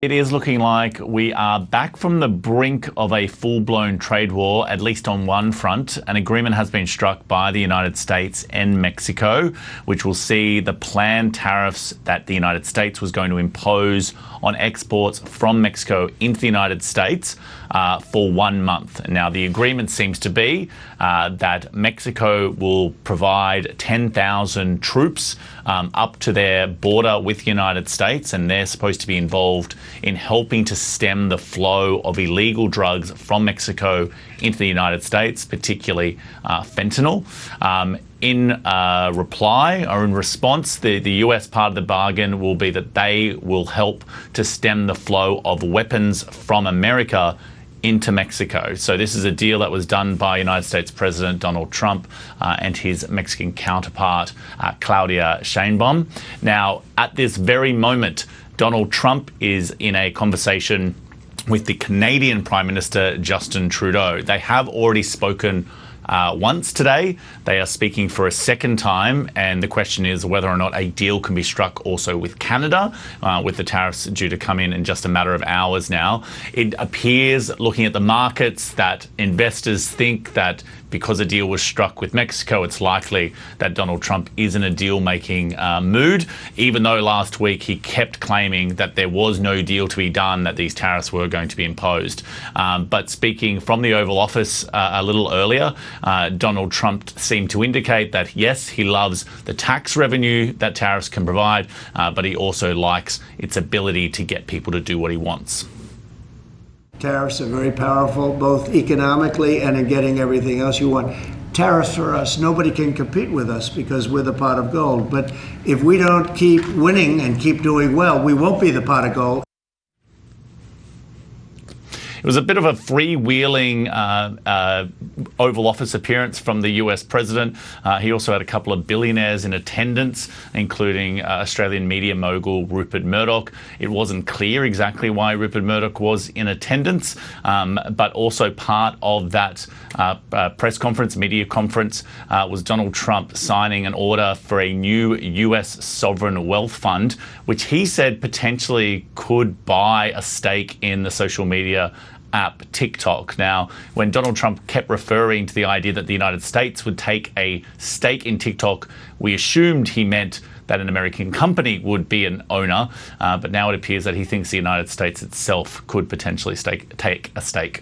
It is looking like we are back from the brink of a full-blown trade war, at least on one front. An agreement has been struck by the United States and Mexico, which will see the planned tariffs that the United States was going to impose on exports from Mexico into the United States for 1 month. Now, the agreement seems to be that Mexico will provide 10,000 troops up to their border with the United States, and they're supposed to be involved in helping to stem the flow of illegal drugs from Mexico into the United States, particularly fentanyl. In reply or in response, the US part of the bargain will be that they will help to stem the flow of weapons from America into Mexico. So this is a deal that was done by United States President Donald Trump and his Mexican counterpart, Claudia Sheinbaum. Now, at this very moment, Donald Trump is in a conversation with the Canadian Prime Minister, Justin Trudeau. They have already spoken once today. They are speaking for a second time, and the question is whether or not a deal can be struck also with Canada, with the tariffs due to come in just a matter of hours now. It appears, looking at the markets, that investors think that because a deal was struck with Mexico, it's likely that Donald Trump is in a deal-making mood, even though last week he kept claiming that there was no deal to be done, that these tariffs were going to be imposed. But speaking from the Oval Office a little earlier, Donald Trump seemed to indicate that, yes, he loves the tax revenue that tariffs can provide, but he also likes its ability to get people to do what he wants. Tariffs are very powerful, both economically and in getting everything else you want. Tariffs for us, nobody can compete with us because we're the pot of gold. But if we don't keep winning and keep doing well, we won't be the pot of gold. It was a bit of a freewheeling Oval Office appearance from the US president. He also had a couple of billionaires in attendance, including Australian media mogul Rupert Murdoch. It wasn't clear exactly why Rupert Murdoch was in attendance, but also part of that press conference, media conference, was Donald Trump signing an order for a new US sovereign wealth fund, which he said potentially could buy a stake in the social media app TikTok. Now, when Donald Trump kept referring to the idea that the United States would take a stake in TikTok, we assumed he meant that an American company would be an owner, but now it appears that he thinks the United States itself could potentially take a stake.